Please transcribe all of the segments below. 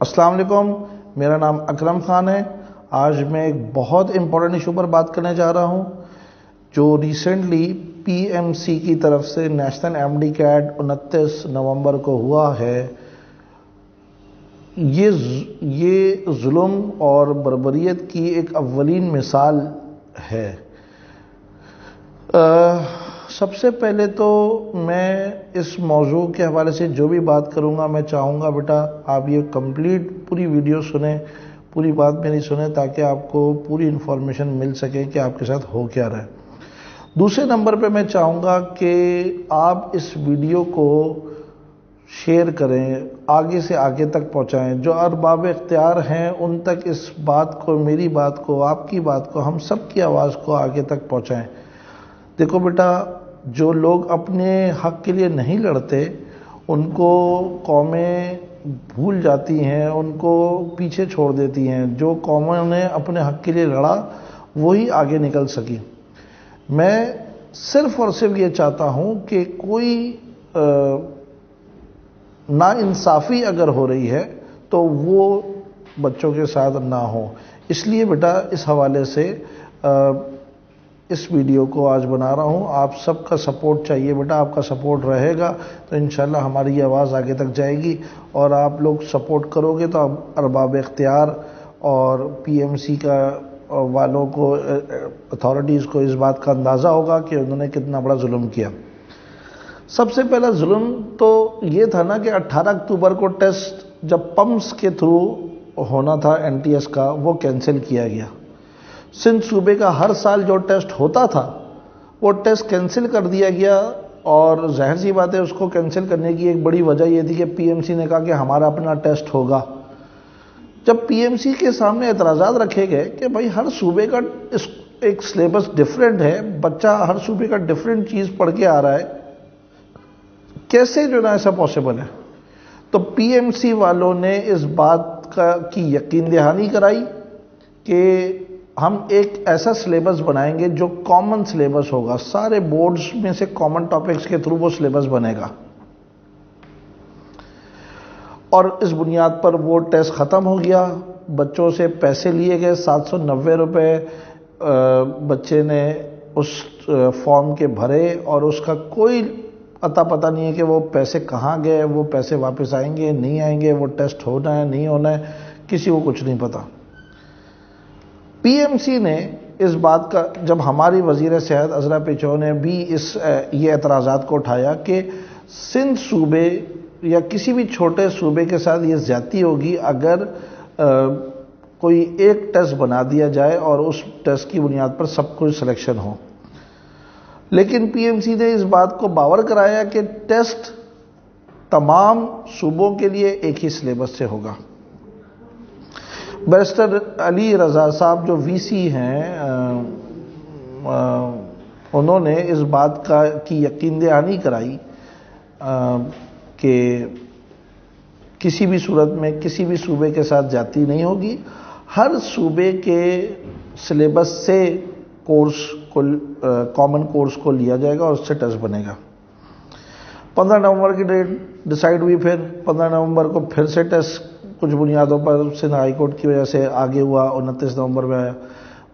السلام علیکم، میرا نام اکرم خان ہے۔ آج میں ایک بہت امپورٹنٹ ایشو پر بات کرنے جا رہا ہوں جو ریسنٹلی پی ایم سی کی طرف سے نیشنل ایم ڈی کیٹ 29 نومبر کو ہوا ہے۔ یہ ظلم اور بربریت کی ایک اولین مثال ہے۔ سب سے پہلے تو میں اس موضوع کے حوالے سے جو بھی بات کروں گا، میں چاہوں گا بیٹا آپ یہ کمپلیٹ پوری ویڈیو سنیں، پوری بات میری سنیں تاکہ آپ کو پوری انفارمیشن مل سکے کہ آپ کے ساتھ ہو کیا رہا ہے۔ دوسرے نمبر پہ میں چاہوں گا کہ آپ اس ویڈیو کو شیئر کریں، آگے سے آگے تک پہنچائیں، جو ارباب اختیار ہیں ان تک اس بات کو، میری بات کو، آپ کی بات کو، ہم سب کی آواز کو آگے تک پہنچائیں۔ دیکھو بیٹا، جو لوگ اپنے حق کے لیے نہیں لڑتے ان کو قومیں بھول جاتی ہیں، ان کو پیچھے چھوڑ دیتی ہیں۔ جو قوموں نے اپنے حق کے لیے لڑا وہی آگے نکل سکی۔ میں صرف اور صرف یہ چاہتا ہوں کہ کوئی ناانصافی اگر ہو رہی ہے تو وہ بچوں کے ساتھ نہ ہو۔ اس لیے بیٹا اس حوالے سے اس ویڈیو کو آج بنا رہا ہوں۔ آپ سب کا سپورٹ چاہیے بیٹا، آپ کا سپورٹ رہے گا تو انشاءاللہ ہماری یہ آواز آگے تک جائے گی، اور آپ لوگ سپورٹ کرو گے تو ارباب اختیار اور پی ایم سی کا والوں کو، اتھارٹیز کو اس بات کا اندازہ ہوگا کہ انہوں نے کتنا بڑا ظلم کیا۔ سب سے پہلا ظلم تو یہ تھا نا کہ 18 اکتوبر کو ٹیسٹ جب پمپس کے تھرو ہونا تھا این ٹی ایس کا، وہ کینسل کیا گیا۔ سندھ صوبے کا ہر سال جو ٹیسٹ ہوتا تھا وہ ٹیسٹ کینسل کر دیا گیا، اور ظاہر سی بات ہے اس کو کینسل کرنے کی ایک بڑی وجہ یہ تھی کہ پی ایم سی نے کہا کہ ہمارا اپنا ٹیسٹ ہوگا۔ جب پی ایم سی کے سامنے اعتراضات رکھے گئے کہ بھائی ہر صوبے کا ایک سلیبس ڈیفرنٹ ہے، بچہ ہر صوبے کا ڈیفرنٹ چیز پڑھ کے آ رہا ہے، کیسے جو نا ایسا پاسبل ہے، تو پی ایم سی والوں نے اس بات کی یقین دہانی کرائی کہ ہم ایک ایسا سلیبس بنائیں گے جو کامن سلیبس ہوگا، سارے بورڈز میں سے کامن ٹاپکس کے تھرو وہ سلیبس بنے گا، اور اس بنیاد پر وہ ٹیسٹ ختم ہو گیا۔ بچوں سے پیسے لیے گئے 790 روپے، بچے نے اس فارم کے بھرے اور اس کا کوئی اتا پتہ نہیں ہے کہ وہ پیسے کہاں گئے، وہ پیسے واپس آئیں گے نہیں آئیں گے، وہ ٹیسٹ ہونا ہے نہیں ہونا ہے، کسی کو کچھ نہیں پتا۔ پی ایم سی نے اس بات کا، جب ہماری وزیر صحت عذرا پیچو نے بھی یہ اعتراضات کو اٹھایا کہ سندھ صوبے یا کسی بھی چھوٹے صوبے کے ساتھ یہ زیادتی ہوگی اگر کوئی ایک ٹیسٹ بنا دیا جائے اور اس ٹیسٹ کی بنیاد پر سب کچھ سلیکشن ہو، لیکن پی ایم سی نے اس بات کو باور کرایا کہ ٹیسٹ تمام صوبوں کے لیے ایک ہی سلیبس سے ہوگا۔ بیرسٹر علی رضا صاحب جو وی سی ہیں، انہوں نے اس بات کی یقین دہانی کرائی کہ کسی بھی صورت میں کسی بھی صوبے کے ساتھ زیادتی نہیں ہوگی، ہر صوبے کے سلیبس سے کورس کو، کامن کورس کو لیا جائے گا اور اس سے ٹیسٹ بنے گا۔ 15 نومبر کی ڈیٹ ڈیسائیڈ ہوئی، پھر 15 نومبر کو پھر سے ٹیسٹ کچھ بنیادوں پر سندھ ہائی کورٹ کی وجہ سے آگے ہوا، 29 نومبر میں آیا۔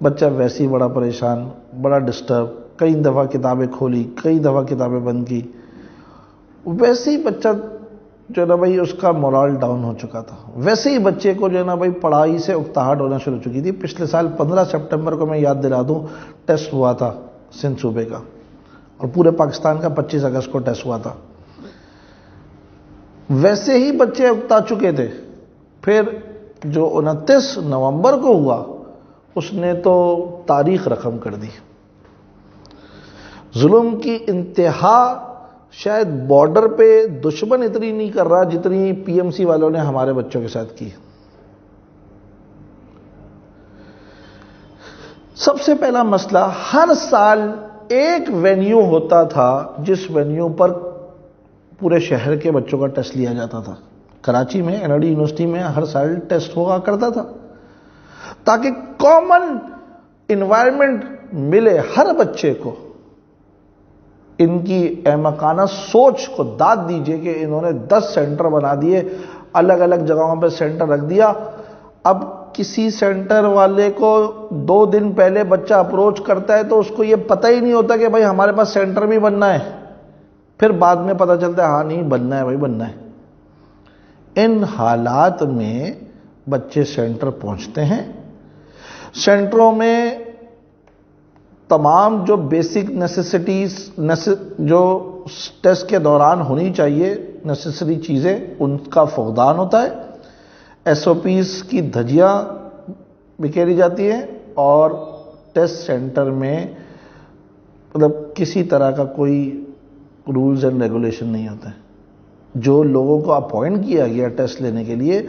بچہ ویسے ہی بڑا پریشان، بڑا ڈسٹرب، کئی دفعہ کتابیں کھولی، کئی دفعہ کتابیں بند کی، ویسے ہی بچہ جو ہے نا بھائی اس کا مورال ڈاؤن ہو چکا تھا، ویسے ہی بچے کو جو ہے نا بھائی پڑھائی سے اکتاہٹ ہونا شروع ہو چکی تھی۔ پچھلے سال 15 سپٹمبر کو میں یاد دلا دوں ٹیسٹ ہوا تھا سندھ صوبے کا، اور پورے پاکستان کا 25 اگست کو ٹیسٹ ہوا تھا۔ ویسے ہی بچے اکتا چکے تھے، پھر جو 29 نومبر کو ہوا اس نے تو تاریخ رقم کر دی۔ ظلم کی انتہا شاید بارڈر پہ دشمن اتنی نہیں کر رہا جتنی پی ایم سی والوں نے ہمارے بچوں کے ساتھ کی۔ سب سے پہلا مسئلہ، ہر سال ایک وینیو ہوتا تھا جس وینیو پر پورے شہر کے بچوں کا ٹیسٹ لیا جاتا تھا۔ کراچی میں این ڈی یونیورسٹی میں ہر سال ٹیسٹ ہوا کرتا تھا تاکہ کامن انوائرمنٹ ملے ہر بچے کو۔ ان کی احمقانہ سوچ کو داد دیجئے کہ انہوں نے 10 سینٹر بنا دیے الگ الگ جگہوں پہ سینٹر رکھ دیا. اب کسی سینٹر والے کو 2 دن پہلے بچہ اپروچ کرتا ہے تو اس کو یہ پتہ ہی نہیں ہوتا کہ بھائی ہمارے پاس سینٹر بھی بننا ہے. پھر بعد میں پتہ چلتا ہے ہاں نہیں بننا ہے بھائی بننا ہے. ان حالات میں بچے سینٹر پہنچتے ہیں. سینٹروں میں تمام جو بیسک نیسیسٹیز جو ٹیسٹ کے دوران ہونی چاہیے نیسیسری چیزیں ان کا فقدان ہوتا ہے. ایس او پیز کی دھجیاں بکھیری جاتی ہیں اور ٹیسٹ سینٹر میں مطلب کسی طرح کا کوئی رولز اینڈ ریگولیشن نہیں ہوتا ہے. جو لوگوں کو اپوائنٹ کیا گیا ٹیسٹ لینے کے لیے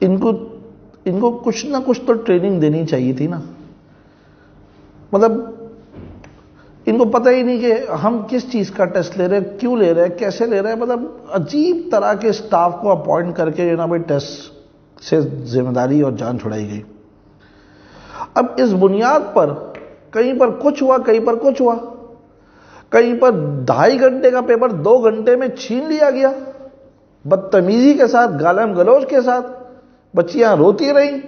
ان کو کچھ نہ کچھ تو ٹریننگ دینی چاہیے تھی نا. مطلب ان کو پتہ ہی نہیں کہ ہم کس چیز کا ٹیسٹ لے رہے ہیں, کیوں لے رہے ہیں, کیسے لے رہے ہیں. مطلب عجیب طرح کے سٹاف کو اپوائنٹ کر کے جو نا بھائی ٹیسٹ سے ذمہ داری اور جان چھڑائی گئی. اب اس بنیاد پر کہیں پر کچھ ہوا, کہیں پر کچھ ہوا, کہیں پر 2.5 گھنٹے کا پیپر 2 گھنٹے میں چھین لیا گیا بدتمیزی کے ساتھ, گالم گلوچ کے ساتھ. بچیاں روتی رہیں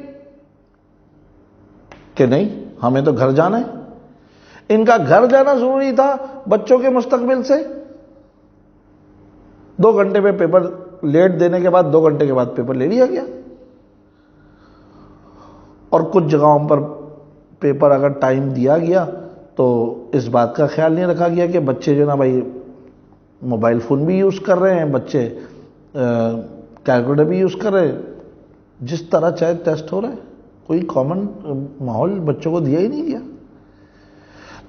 کہ نہیں ہمیں تو گھر جانا ہے. ان کا گھر جانا ضروری تھا بچوں کے مستقبل سے. 2 گھنٹے میں پیپر لیٹ دینے کے بعد 2 گھنٹے کے بعد پیپر لے لیا گیا. اور کچھ جگہوں پر پیپر اگر ٹائم دیا گیا تو اس بات کا خیال نہیں رکھا گیا کہ بچے جو نا بھائی موبائل فون بھی یوز کر رہے ہیں, بچے کیلکولیٹر بھی یوز کر رہے ہیں. جس طرح چاہے ٹیسٹ ہو رہا ہے, کوئی کامن ماحول بچوں کو دیا ہی نہیں گیا.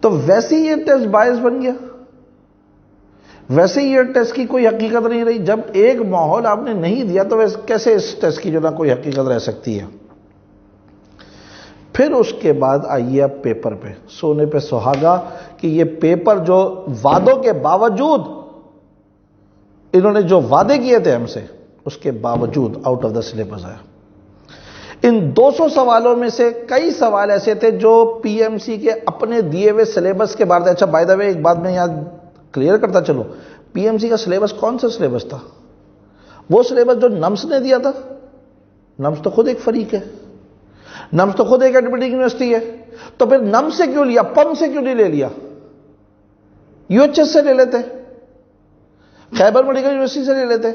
تو ویسے ہی یہ ٹیسٹ باعث بن گیا, ویسے ہی یہ ٹیسٹ کی کوئی حقیقت نہیں رہی. جب ایک ماحول آپ نے نہیں دیا تو کیسے اس ٹیسٹ کی جو نا کوئی حقیقت رہ سکتی ہے. پھر اس کے بعد آئیے اب پیپر پہ, سونے پہ سہاگا کہ یہ پیپر جو وعدوں کے باوجود انہوں نے جو وعدے کیے تھے ہم سے اس کے باوجود آؤٹ آف دا سلیبس آیا. ان 200 سوالوں میں سے کئی سوال ایسے تھے جو پی ایم سی کے اپنے دیے ہوئے سلیبس کے بارے. اچھا بائی دا وے ایک بات میں یہاں کلیئر کرتا چلو, پی ایم سی کا سلیبس کون سا سلیبس تھا؟ وہ سلیبس جو نمس نے دیا تھا. نمس تو خود ایک فریق ہے, نمس تو خود ایک ایڈمیٹنگ یونیورسٹی ہے. تو پھر نمس سے کیوں لیا, پم سے کیوں نہیں لے لیا, یو ایچ ایس سے لے لیتے, خیبر میڈیکل یونیورسٹی سے لے لیتے.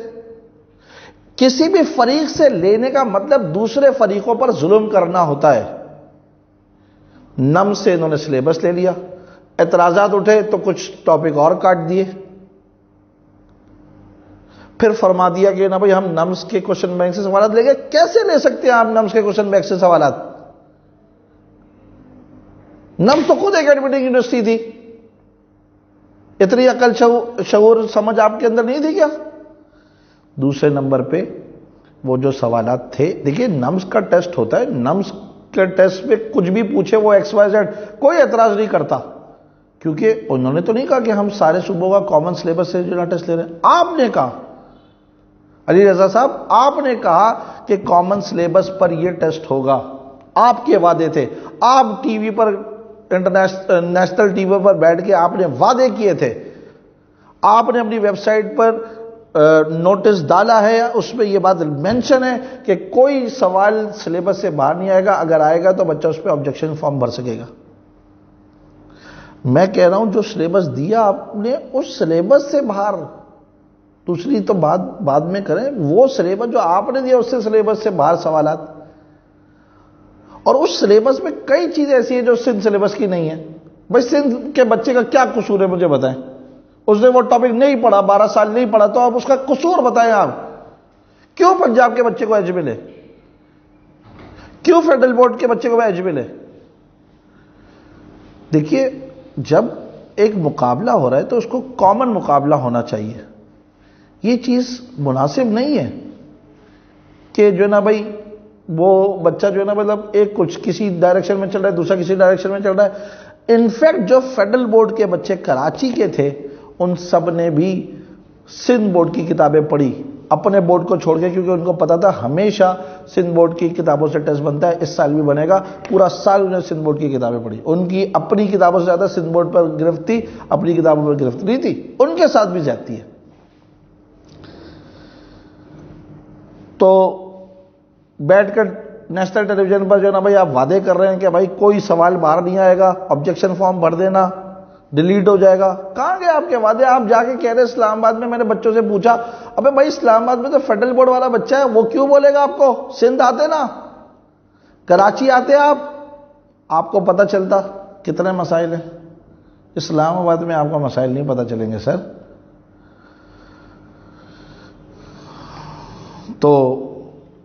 کسی بھی فریق سے لینے کا مطلب دوسرے فریقوں پر ظلم کرنا ہوتا ہے. نم سے انہوں نے سلیبس لے لیا, اعتراضات اٹھے تو کچھ ٹاپک اور کاٹ دیے, پھر فرما دیا کہ نا بھائی ہم نمس کے کوشچن بینک سے سوالات لے گئے. کیسے لے سکتے ہیں آپ نمس کے کوشچن بینک سے سوالات؟ نمس تو خود ایک ایڈمیٹنگ یونیورسٹی تھی. اتنی عقل شعور سمجھ آپ کے اندر نہیں تھی کیا؟ دوسرے نمبر پہ وہ جو سوالات تھے, دیکھیے نمس کا ٹیسٹ ہوتا ہے, نمس کے ٹیسٹ پہ کچھ بھی پوچھے وہ ایکس وائی زیڈ کوئی اعتراض نہیں کرتا, کیونکہ انہوں نے تو نہیں کہا کہ ہم سارے صوبوں کا کامن سلیبس سے جو ٹیسٹ لے رہے ہیں. آپ نے کہا, علی رضا صاحب آپ نے کہا کہ کامن سلیبس پر یہ ٹیسٹ ہوگا. آپ کے وعدے تھے, آپ ٹی وی پر نیشنل ٹی وی پر بیٹھ کے آپ نے وعدے کیے تھے. آپ نے اپنی ویب سائٹ پر نوٹس ڈالا ہے, اس میں یہ بات مینشن ہے کہ کوئی سوال سلیبس سے باہر نہیں آئے گا, اگر آئے گا تو بچہ اس پہ آبجیکشن فارم بھر سکے گا. میں کہہ رہا ہوں جو سلیبس دیا آپ نے اس سلیبس سے باہر, دوسری تو بات بعد میں کریں, وہ سلیبس جو آپ نے دیا اس سے سلیبس سے باہر سوالات. اور اس سلیبس میں کئی چیزیں ایسی ہیں جو سندھ سلیبس کی نہیں ہیں. بھائی سندھ کے بچے کا کیا قصور ہے مجھے بتائیں, اس نے وہ ٹاپک نہیں پڑھا, 12 سال نہیں پڑھا, تو آپ اس کا قصور بتائیں. آپ کیوں پنجاب کے بچے کو ایج ملے, کیوں فیڈرل بورڈ کے بچے کو ایج ملے؟ دیکھیے جب ایک مقابلہ ہو رہا ہے تو اس کو کامن مقابلہ ہونا چاہیے. یہ چیز مناسب نہیں ہے کہ جو نا بھائی وہ بچہ جو ہے نا مطلب ایک کچھ کسی ڈائریکشن میں چل رہا ہے, دوسرا کسی ڈائریکشن میں چل رہا ہے. انفیکٹ جو فیڈرل بورڈ کے بچے کراچی کے تھے ان سب نے بھی سندھ بورڈ کی کتابیں پڑھی اپنے بورڈ کو چھوڑ کے, کیونکہ ان کو پتا تھا ہمیشہ سندھ بورڈ کی کتابوں سے ٹیسٹ بنتا ہے, اس سال بھی بنے گا. پورا سال انہیں سندھ بورڈ کی کتابیں پڑھی. ان کی اپنی کتابوں سے زیادہ سندھ بورڈ پر گرفت تھی, اپنی کتابوں پر گرفت نہیں تھی. ان کے ساتھ بھی زیادتی ہے. تو بیٹھ کر نیشنل ٹیلی ویژن پر جو ہے نا بھائی آپ وعدے کر رہے ہیں کہ بھائی کوئی سوال باہر نہیں آئے گا، آبجیکشن فارم بھر دینا، ڈیلیٹ ہو جائے گا. کہاں گئے آپ کے وعدے؟ آپ جا کے کہہ رہے اسلام آباد میں. میں نے بچوں سے پوچھا ابے بھائی اسلام آباد میں تو فیڈرل بورڈ والا بچہ ہے، وہ کیوں بولے گا آپ کو؟ سندھ آتے نا، کراچی آتے آپ کو پتہ چلتا کتنے مسائل ہیں. اسلام آباد میں آپ کو مسائل نہیں پتہ چلیں گے سر. تو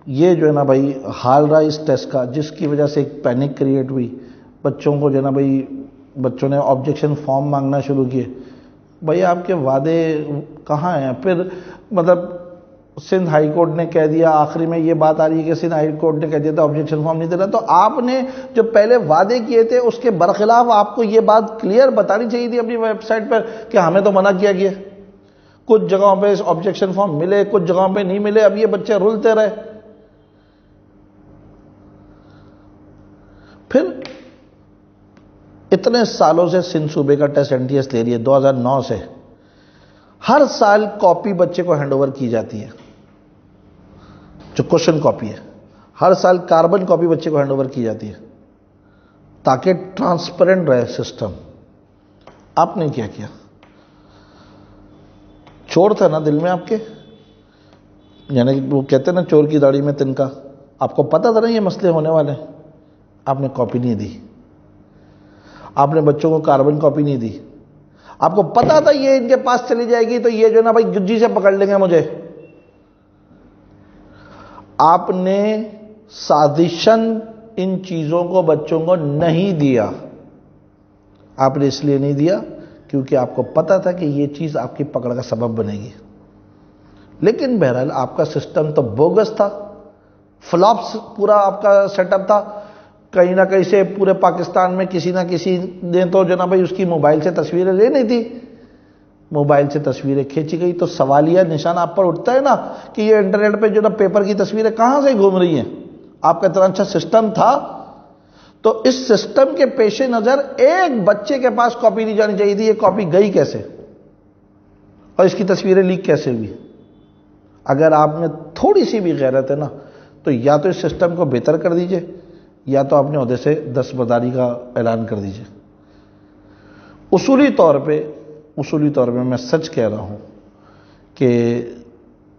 یہ جو ہے نا بھائی حال رہا اس ٹیسٹ کا، جس کی وجہ سے ایک پینک کریٹ ہوئی. بچوں کو جو ہے نا بھائی بچوں نے آبجیکشن فارم مانگنا شروع کیے. بھائی آپ کے وعدے کہاں ہیں؟ پھر مطلب سندھ ہائی کورٹ نے کہہ دیا، آخری میں یہ بات آ رہی ہے کہ سندھ ہائی کورٹ نے کہہ دیا تھا آبجیکشن فارم نہیں دینا. تو آپ نے جو پہلے وعدے کیے تھے اس کے برخلاف آپ کو یہ بات کلیئر بتانی چاہیے تھی اپنی ویب سائٹ پر کہ ہمیں تو منع کیا گیا. کچھ جگہوں پہ آبجیکشن فارم ملے، کچھ جگہوں پہ نہیں ملے. اب یہ بچے رلتے رہے. پھر اتنے سالوں سے سندھ صوبے کا ٹیسٹ این ٹی ایس لے رہی ہے، 2009 سے ہر سال کاپی بچے کو ہینڈ اوور کی جاتی ہے، جو کوشچن کاپی ہے. ہر سال کاربن کاپی بچے کو ہینڈ اوور کی جاتی ہے تاکہ ٹرانسپیرنٹ رہے سسٹم. آپ نے کیا کیا؟ چور تھا نا دل میں آپ کے، یعنی وہ کہتے ہیں نا چور کی داڑھی میں تنکا. آپ کو پتا تھا نا یہ مسئلے ہونے والے ہیں، آپ نے کاپی نہیں دی. آپ نے بچوں کو کاربن کاپی نہیں دی. آپ کو پتا تھا یہ ان کے پاس چلی جائے گی تو یہ جو ہے نا بھائی گجی سے پکڑ لیں گے مجھے. آپ نے سازشاً ان چیزوں کو بچوں کو نہیں دیا. آپ نے اس لیے نہیں دیا کیونکہ آپ کو پتا تھا کہ یہ چیز آپ کی پکڑ کا سبب بنے گی. لیکن بہرحال آپ کا سسٹم تو بوگس تھا، فلاپس پورا آپ کا سیٹ اپ تھا. کہیں نہ کہیں سے پورے پاکستان میں کسی نہ کسی نے تو جو نا بھائی اس کی موبائل سے تصویریں لینی تھی. موبائل سے تصویریں کھینچی گئی تو سوالیہ نشان آپ پر اٹھتا ہے نا کہ یہ انٹرنیٹ پہ جو نا پیپر کی تصویریں کہاں سے گھوم رہی ہیں. آپ کا اتنا اچھا سسٹم تھا تو اس سسٹم کے پیش نظر ایک بچے کے پاس کاپی نہیں جانی چاہیے تھی. یہ کاپی گئی کیسے اور اس کی تصویریں لیک کیسے ہوئی؟ اگر آپ میں تھوڑی سی بھی غیرت ہے نا تو یا تو اس سسٹم کو بہتر کر دیجئے یا تو اپنے عہدے سے دستبرداری کا اعلان کر دیجئے. اصولی طور پہ میں سچ کہہ رہا ہوں کہ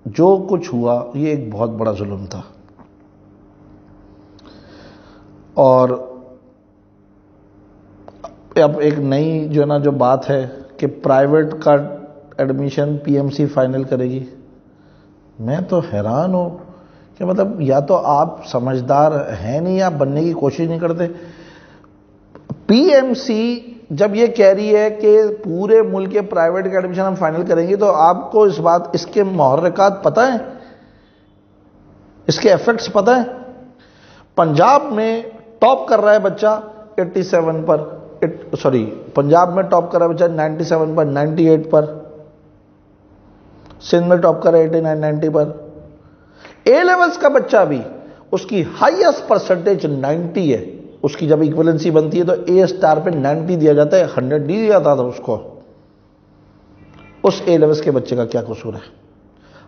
جو کچھ ہوا یہ ایک بہت بڑا ظلم تھا. اور اب ایک نئی جو ہے نا جو بات ہے کہ پرائیویٹ کا admission P M C final کرے گی. میں تو حیران ہوں کہ مطلب یا تو آپ سمجھدار ہیں نہیں یا بننے کی کوشش نہیں کرتے. پی ایم سی جب یہ کہہ رہی ہے کہ پورے ملک کے پرائیویٹ کا ایڈمیشن ہم فائنل کریں گے تو آپ کو اس کے محرکات پتہ ہیں، اس کے ایفیکٹس پتہ ہیں. پنجاب میں ٹاپ کر رہا ہے بچہ 87 پر، پنجاب میں ٹاپ کر رہا ہے بچہ 97 پر، 98 پر. سندھ میں ٹاپ کر رہا ہے 89 90 پر. اے لیولز کا بچہ بھی اس کی ہائیسٹ پرسنٹیج 90 ہے. اس کی جب ایکویلنسی بنتی ہے تو اے اسٹار پہ 90 دیا جاتا ہے، 100 نہیں دیا جاتا تھا اس کو. اس اے لیولز کے بچے کا کیا قصور ہے؟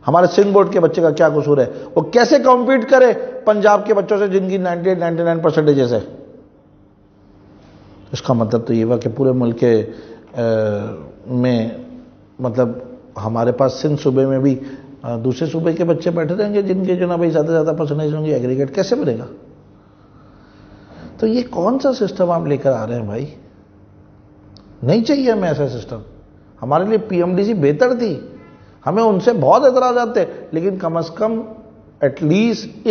ہمارے سندھ بورڈ کے بچے کا کیا قصور ہے؟ وہ کیسے کمپیٹ کرے پنجاب کے بچوں سے جن کی 98 99 پرسنٹیجز ہے؟ اس کا مطلب تو یہ ہوا کہ پورے ملک میں مطلب ہمارے پاس سندھ صوبے میں بھی دوسرے صوبے کے بچے بیٹھے رہیں گے جن کے جو نا بھائی زیادہ سے زیادہ پرسنٹیج ہوں گے. ایگریگیٹ کیسے بنے گا؟ تو یہ کون سا سسٹم آپ لے کر آ رہے ہیں بھائی؟ نہیں چاہیے ہمیں ایسا سسٹم. ہمارے لیے پی ایم ڈی سی بہتر تھی، ہمیں ان سے بہت اعتراضات تھے، لیکن کم از کم ایٹ لیسٹ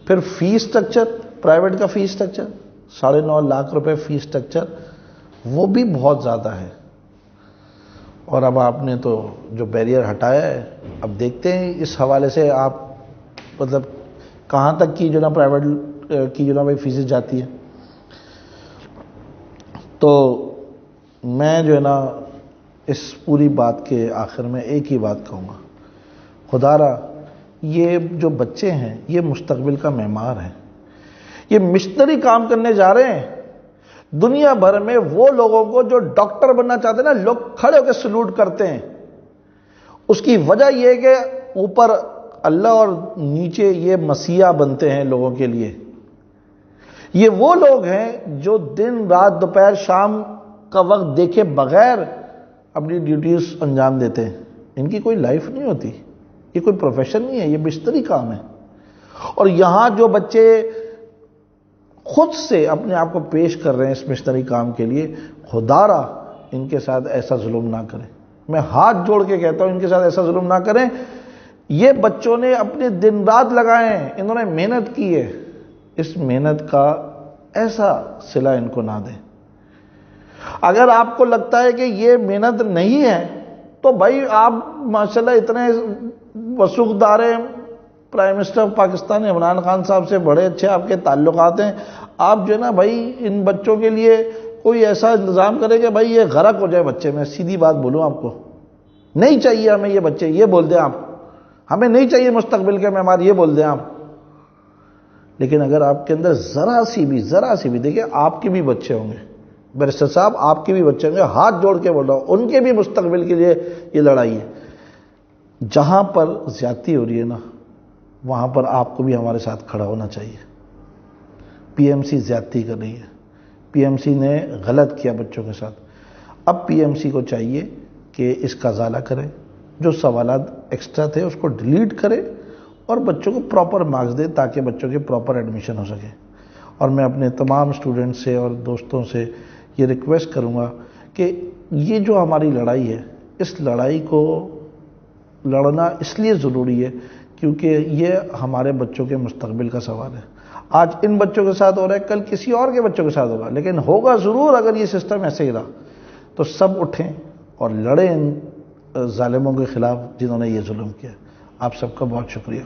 پھر فیس سٹرکچر، پرائیویٹ کا فیس سٹرکچر 9.5 لاکھ روپے فیس سٹرکچر، وہ بھی بہت زیادہ ہے. اور اب آپ نے تو جو بیریئر ہٹایا ہے، اب دیکھتے ہیں اس حوالے سے آپ مطلب کہاں تک کی جو نا پرائیویٹ کی جو نا بھائی فیسز جاتی ہے. تو میں جو ہے نا اس پوری بات کے آخر میں ایک ہی بات کہوں گا، خدا را یہ جو بچے ہیں یہ مستقبل کا معمار ہیں. یہ مشنری کام کرنے جا رہے ہیں دنیا بھر میں. وہ لوگوں کو جو ڈاکٹر بننا چاہتے ہیں نا، لوگ کھڑے ہو کے سلوٹ کرتے ہیں. اس کی وجہ یہ ہے کہ اوپر اللہ اور نیچے یہ مسیح بنتے ہیں لوگوں کے لیے. یہ وہ لوگ ہیں جو دن رات دوپہر شام کا وقت دیکھے بغیر اپنی ڈیوٹیز انجام دیتے ہیں. ان کی کوئی لائف نہیں ہوتی, یہ کوئی پروفیشن نہیں ہے, یہ بستری کام ہے. اور یہاں جو بچے خود سے اپنے آپ کو پیش کر رہے ہیں اس مشتری کام کے لیے, خدا را ان کے ساتھ ایسا ظلم نہ کریں. میں ہاتھ جوڑ کے کہتا ہوں ان کے ساتھ ایسا ظلم نہ کریں. یہ بچوں نے اپنے دن رات لگائے ہیں, انہوں نے محنت کی ہے, اس محنت کا ایسا صلہ ان کو نہ دیں. اگر آپ کو لگتا ہے کہ یہ محنت نہیں ہے تو بھائی آپ ماشاءاللہ اتنے وثوقدار ہیں, prime minister of Pakistan Imran Khan صاحب سے بڑے اچھے آپ کے تعلقات ہیں, آپ جو ہے نا بھائی ان بچوں کے لیے کوئی ایسا انتظام کرے کہ بھائی یہ غرق ہو جائے بچے. میں سیدھی بات بولوں آپ کو, نہیں چاہیے ہمیں یہ بچے, یہ بول دیں آپ, ہمیں نہیں چاہیے مستقبل کے معمار, یہ بول دیں آپ. لیکن اگر آپ کے اندر ذرا سی بھی دیکھیں, آپ کے بھی بچے ہوں گے بیرسٹر صاحب, آپ کے بھی بچے ہوں گے, ہاتھ جوڑ کے بول رہا ہوں, ان کے بھی مستقبل کے لیے یہ لڑائی ہے. جہاں پر زیادتی ہو رہی ہے نا, وہاں پر آپ کو بھی ہمارے ساتھ کھڑا ہونا چاہیے. پی ایم سی زیادتی کر رہی ہے, پی ایم سی نے غلط کیا بچوں کے ساتھ. اب پی ایم سی کو چاہیے کہ اس کا ازالہ کرے, جو سوالات ایکسٹرا تھے اس کو ڈیلیٹ کرے اور بچوں کو پراپر مارکس دے تاکہ بچوں کے پراپر ایڈمیشن ہو سکے. اور میں اپنے تمام اسٹوڈنٹ سے اور دوستوں سے یہ ریکویسٹ کروں گا کہ یہ جو ہماری لڑائی ہے, اس لڑائی کو لڑنا اس لیے ضروری ہے کیونکہ یہ ہمارے بچوں کے مستقبل کا سوال ہے. آج ان بچوں کے ساتھ ہو رہا ہے, کل کسی اور کے بچوں کے ساتھ ہوگا, لیکن ہوگا ضرور. اگر یہ سسٹم ایسے ہی رہا تو سب اٹھیں اور لڑیں ان ظالموں کے خلاف جنہوں نے یہ ظلم کیا. آپ سب کا بہت شکریہ.